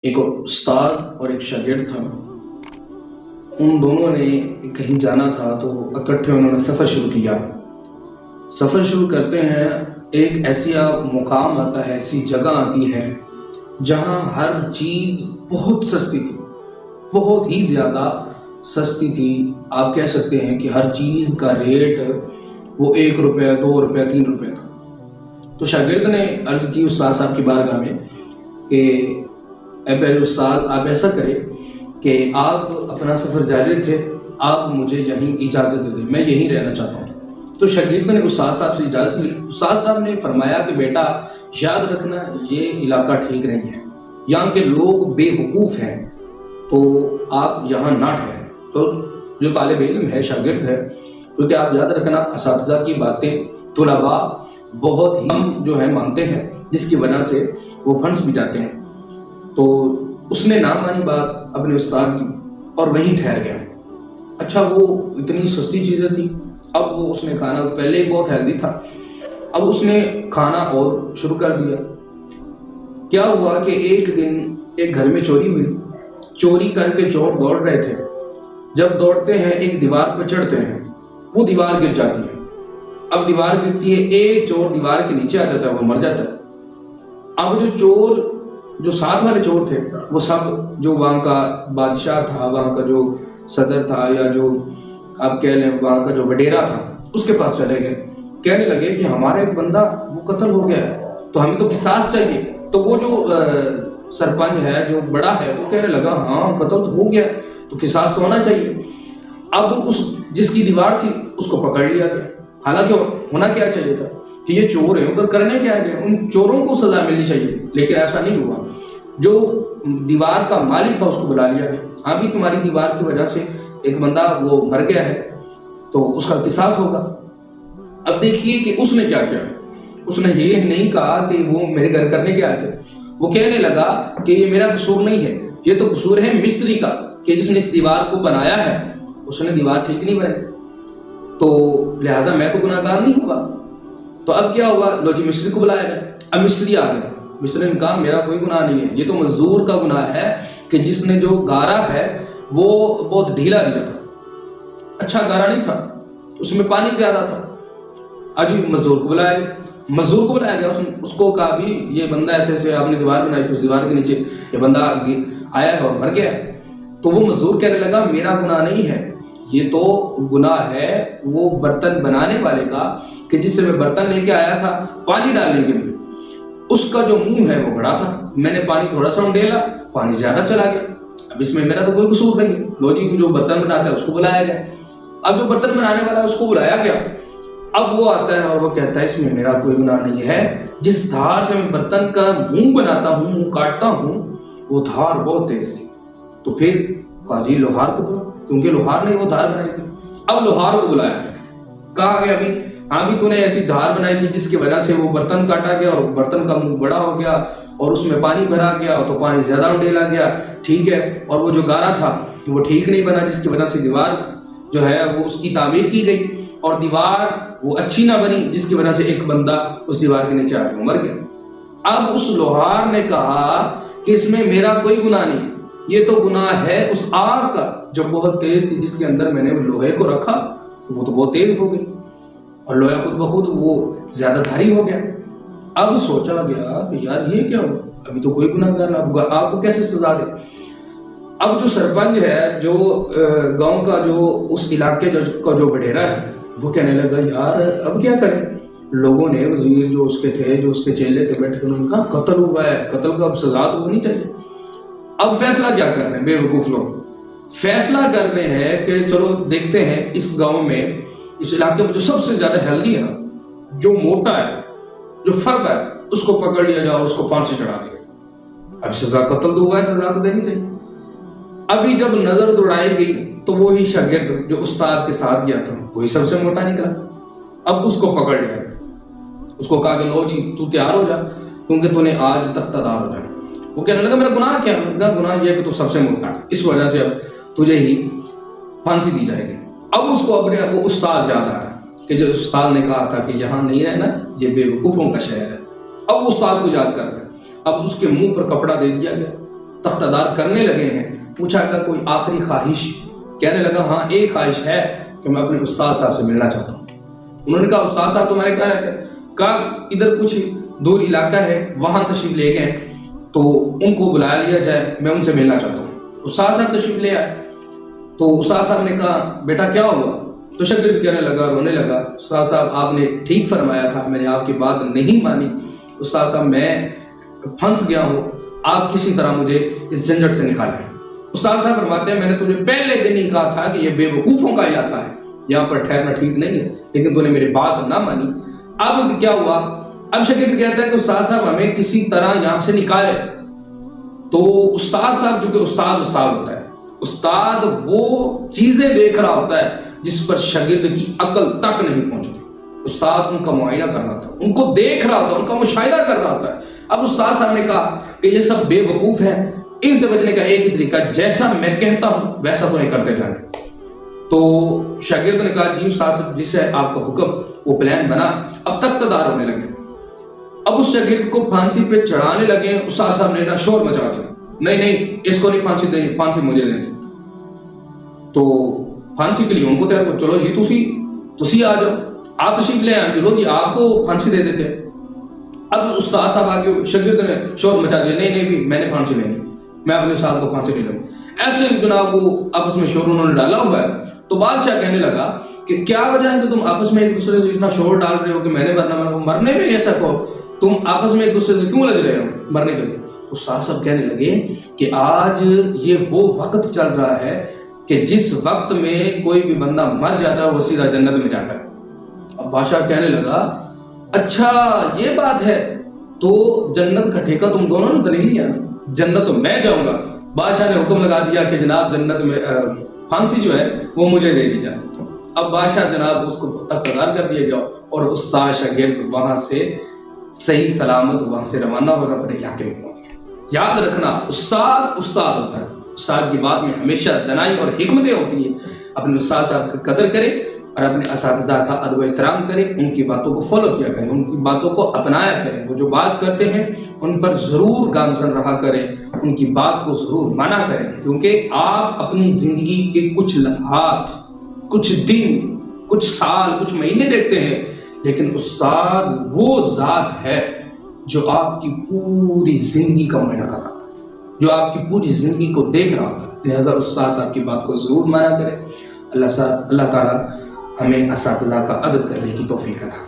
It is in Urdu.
ایک استاد اور ایک شاگرد تھا۔ ان دونوں نے کہیں جانا تھا تو اکٹھے انہوں نے سفر شروع کیا۔ سفر شروع کرتے ہیں، ایک ایسا مقام آتا ہے، ایسی جگہ آتی ہے جہاں ہر چیز بہت سستی تھی، بہت ہی زیادہ سستی تھی۔ آپ کہہ سکتے ہیں کہ ہر چیز کا ریٹ وہ 1 روپے، 2 روپے، 3 روپے تھا۔ تو شاگرد نے عرض کی استاد صاحب کی بارگاہ میں کہ اے پیارے استاد، آپ ایسا کریں کہ آپ اپنا سفر جاری رکھیں، آپ مجھے یہیں اجازت دے دیں، میں یہیں رہنا چاہتا ہوں۔ تو شاگرد نے استاد صاحب سے اجازت لی۔ استاد صاحب نے فرمایا کہ بیٹا یاد رکھنا، یہ علاقہ ٹھیک نہیں ہے، یہاں کے لوگ بے وقوف ہیں، تو آپ یہاں نہ ٹھہریں۔ تو جو طالب علم ہے، شاگرد ہے، کیونکہ آپ یاد رکھنا اساتذہ کی باتیں طلباء بہت ہی جو ہے مانتے ہیں، جس کی وجہ سے وہ فنڈس بھی جاتے ہیں۔ تو اس نے نہ مانی بات اپنے استاد کی اور وہیں ٹھہر گیا۔ اچھا، وہ اتنی سستی چیزیں تھی، اب وہ اس نے کھانا، پہلے ہی بہت ہیلدی تھا، اب اس نے کھانا اور شروع کر دیا۔ کیا ہوا کہ ایک دن ایک گھر میں چوری ہوئی، چوری کر کے چور دوڑ رہے تھے۔ جب دوڑتے ہیں ایک دیوار پہ چڑھتے ہیں، وہ دیوار گر جاتی ہے۔ اب دیوار گرتی ہے، ایک چور دیوار کے نیچے آ جاتا ہے، وہ مر جاتا ہے۔ اب جو چور، جو ساتھ والے چور تھے، وہ سب، جو وہاں کا بادشاہ تھا، وہاں کا جو صدر تھا، یا جو آپ کہہ لیں وہاں کا جو وڈیرا تھا، اس کے پاس چلے گئے۔ کہنے لگے کہ ہمارا ایک بندہ وہ قتل ہو گیا ہے، تو ہمیں تو قصاص چاہیے۔ تو وہ جو سرپنچ ہے، جو بڑا ہے، وہ کہنے لگا ہاں قتل تو ہو گیا، تو قصاص تو ہونا چاہیے۔ اب اس جس کی دیوار تھی اس کو پکڑ لیا گیا، حالانکہ ہونا کیا چاہیے تھا کہ یہ چور ہیں، ادھر کرنے کیا گئے، ان چوروں کو سزا ملنی چاہیے تھی، لیکن ایسا نہیں ہوا۔ جو دیوار کا مالک تھا اس کو بلا لیا گیا، ہاں بھی تمہاری دیوار کی وجہ سے ایک بندہ وہ مر گیا ہے، تو اس کا قصاص ہوگا۔ اب دیکھیے کہ اس نے کیا کیا، اس نے یہ نہیں کہا کہ وہ میرے گھر کرنے کے آئے تھے، وہ کہنے لگا کہ یہ میرا قصور نہیں ہے، یہ تو قصور ہے مستری کا، کہ جس نے اس دیوار کو بنایا ہے اس نے دیوار ٹھیک نہیں بنائی، تو لہٰذا میں تو گناہ گار نہیں ہوا۔ تو اب کیا ہوا، لو جی مستری کو بلایا گیا۔ اب مستری آ گیا، مستری نے کہا میرا کوئی گناہ نہیں ہے، یہ تو مزدور کا گناہ ہے کہ جس نے جو گارا ہے وہ بہت ڈھیلا دیا تھا، اچھا گارا نہیں تھا، اس میں پانی زیادہ تھا۔ آج مزدور کو بلایا گیا، مزدور کو بلایا گیا، اس کو کہا بھی یہ بندہ ایسے ایسے آپ نے دیوار بنائی تھی، اس دیوار کے نیچے یہ بندہ آیا ہے اور مر گیا ہے۔ تو وہ مزدور کہنے لگا میرا گناہ نہیں ہے، یہ تو گناہ ہے وہ برتن بنانے والے کا، کہ جس سے میں برتن لے کے آیا تھا پانی ڈالنے کے لیے، اس کا جو منہ ہے وہ بڑا تھا، میں نے پانی تھوڑا سا ڈالا، پانی زیادہ چلا گیا۔ اب اس میں میرا تو کوئی قصور نہیں ہے۔ لو جی جو برتن بناتا ہے اس کو بلایا گیا، اب جو برتن بنانے والا ہے اس کو بلایا گیا۔ اب وہ آتا ہے اور وہ کہتا ہے اس میں میرا کوئی گناہ نہیں ہے، جس دھار سے میں برتن کا منہ بناتا ہوں، منہ کاٹتا ہوں، وہ دھار بہت تیز تھی۔ تو پھر کہا جی لوہار کو بلاؤ، کیونکہ لوہار نے وہ دھار بنائی تھی۔ اب لوہار کو بلایا گیا، کہا گیا بھی ہاں بھی تو نے ایسی دھار بنائی تھی جس کی وجہ سے وہ برتن کاٹا گیا اور برتن کا منہ بڑا ہو گیا اور اس میں پانی بھرا گیا تو پانی زیادہ ڈیلا گیا، ٹھیک ہے، اور وہ جو گارا تھا وہ ٹھیک نہیں بنا، جس کی وجہ سے دیوار جو ہے وہ اس کی تعمیر کی گئی اور دیوار وہ اچھی نہ بنی، جس کی وجہ سے ایک بندہ اس دیوار کے نیچے آ کے مر گیا۔ اب اس لوہار نے کہا کہ اس میں میرا کوئی گناہ نہیں ہے، یہ تو گناہ ہے اس آگ کا جو بہت تیز تھی، جس کے اندر میں نے لوہے کو رکھا تو وہ تو بہت تیز ہو گئی اور لوہا خود بخود وہ زیادہ بھاری ہو گیا۔ اب سوچا گیا کہ یار یہ کیا ہوا، ابھی تو کوئی گناہ گار نہ، آپ کو کیسے سزا دے۔ اب جو سرپنچ ہے، جو گاؤں کا جو اس علاقے کا جو وڈیرا ہے، وہ کہنے لگا یار اب کیا کریں۔ لوگوں نے، وزیر جو اس کے تھے، جو اس کے چیلے تھے بیٹھے، انہوں نے کہا قتل ہوا ہے، قتل کا اب سزا تو ہونی چاہیے۔ اب فیصلہ کیا کر رہے ہیں بے وقوف لوگ، فیصلہ کر رہے ہیں کہ چلو دیکھتے ہیں اس گاؤں میں، اس علاقے میں جو سب سے زیادہ ہیلدی ہے نا، جو موٹا ہے، جو فرد ہے، اس کو پکڑ لیا جائے اور اس کو پھانسی چڑھا دیا۔ اب سزا قتل تو ہوا ہے، سزا تو دینی چاہیے۔ ابھی جب نظر دوڑائی گئی تو وہی شاگرد جو استاد کے ساتھ گیا تھا وہی سب سے موٹا نکلا۔ اب اس کو پکڑ لیا گیا، اس کو کہا کہ لو جی تو تیار ہو جا، کیونکہ تو نے آج تختہ دار ہو جانا۔ وہ کہنے لگا میرا گناہ کیا ہے؟ گناہ یہ ہے کہ تو سب سے موٹا ہے، اس وجہ سے اب تجھے ہی پھانسی دی جائے گی۔ اب اس کو اپنے وہ استاد یاد آ رہا ہے کہ جو استاد نے کہا تھا کہ یہاں نہیں رہنا، یہ بے وقوفوں کا شہر ہے۔ اب وہ استاد کو یاد کر رہے، اب اس کے منہ پر کپڑا دے دیا گیا تختدار کرنے لگے ہیں، پوچھا کہ کوئی آخری خواہش؟ کہنے لگا ہاں ایک خواہش ہے کہ میں اپنے استاد صاحب سے ملنا چاہتا ہوں۔ انہوں نے کہا استاد صاحب تمہارے کہاں رہتے ہیں؟ کہا ادھر کچھ دور علاقہ ہے، وہاں تشریف لے گئے، تو ان کو بلا لیا جائے، میں ان سے ملنا چاہتا ہوں۔ استاد صاحب تشریف لے آئے تو استاد صاحب نے کہا بیٹا کیا ہوا؟ تو شاگرد کہنے لگا، رونے لگا، استاد صاحب آپ نے ٹھیک فرمایا تھا، میں نے آپ کی بات نہیں مانی، استاد صاحب میں پھنس گیا ہوں، آپ کسی طرح مجھے اس جھنجٹ سے نکالیں۔ استاد صاحب فرماتے ہیں میں نے تجھے پہلے دن ہی کہا تھا کہ یہ بے وقوفوں کا علاقہ ہے، یہاں پر ٹھہرنا ٹھیک نہیں ہے، لیکن تو نے میری بات نہ مانی۔ اب کیا ہوا؟ اب شاگرد کہتا ہے کہ استاد صاحب ہمیں کسی طرح یہاں سے نکالے۔ تو استاد صاحب جو کہ استاد ہوتا ہے، استاد وہ چیزیں دیکھ رہا ہوتا ہے جس پر شاگرد کی عقل تک نہیں پہنچتی۔ استاد ان کا معائنہ کر رہا تھا، ان کو دیکھ رہا ہوتا ہے، ان کا مشاہدہ کر رہا ہوتا ہے۔ اب استاد صاحب نے کہا کہ یہ سب بے وقوف ہیں، ان سے بچنے کا ایک ہی طریقہ، جیسا میں کہتا ہوں ویسا تو نہیں کرتے جانے۔ تو شاگرد نے کہا جی استاد صاحب جسے آپ کا حکم، وہ پلان بنا۔ اب تختدار ہونے لگے، اب اس شاگرد کو پھانسی پہ چڑھانے لگے۔ استاد صاحب نے شور مچا دیا، نہیں اس کو نہیں پھانسی دینی، پھانسی مجھے دینی۔ تو پھانسی کے لیے ان کو تیار کرو، چلو جی تسی آ جاؤ، آپ تشریف لے آئیں، چلو جی آپ کو پھانسی دے دیتے۔ اب استاد صاحب آگے شاگرد نے شور مچا دیا، نہیں بھی میں نے پھانسی لینی، میں اپنے استاد کو پھانسی نہیں لوں۔ ایسے جناب وہ آپس میں شور انہوں نے ڈالا ہوا ہے۔ تو بادشاہ کہنے لگا کہ کیا وجہ ہے کہ تم آپس میں ایک دوسرے سے اتنا شور ڈال رہے ہو کہ میں نے مرنے میں ایسا کہو، تم آپس میں ایک دوسرے سے کیوں لج رہے ہو مرنے کے لیے؟ استاد صاحب کہنے لگے کہ آج یہ وہ وقت چل رہا ہے کہ جس وقت میں کوئی بھی بندہ مر جاتا ہے وہ سیدھا جنت میں جاتا ہے۔ اب بادشاہ کہنے لگا اچھا یہ بات ہے، تو جنت کا ٹھیکہ تم دونوں نے تو نہیں لیا، جنت تو میں جاؤں گا۔ بادشاہ نے حکم لگا دیا کہ جناب جنت میں پھانسی جو ہے وہ مجھے دے دی جائے۔ اب بادشاہ جناب اس کو تختدار کر دیا گیا اور استاد شاگرد وہاں سے صحیح سلامت وہاں سے روانہ ہو اپنے علاقے میں پہنچ گیا۔ یاد رکھنا استاد ہوتا ہے، استاد کی بات میں ہمیشہ دنائی اور حکمتیں ہوتی ہیں۔ اپنے استاد صاحب کی قدر کریں اور اپنے اساتذہ کا ادب و احترام کریں، ان کی باتوں کو فالو کیا کریں، ان کی باتوں کو اپنایا کریں، وہ جو بات کرتے ہیں ان پر ضرور گامزن رہا کریں، ان کی بات کو ضرور مانا کریں، کیونکہ آپ اپنی زندگی کے کچھ لمحات، کچھ دن، کچھ سال، کچھ مہینے دیکھتے ہیں، لیکن استاد وہ ذات ہے جو آپ کی پوری زندگی کا معائنہ کر رہا تھا، جو آپ کی پوری زندگی کو دیکھ رہا تھا۔ لہٰذا استاد صاحب کی بات کو ضرور مانا کریں۔ اللہ تعالیٰ ہمیں اساتذہ کا ادب کرنے کی توفیق عطا فرمائے۔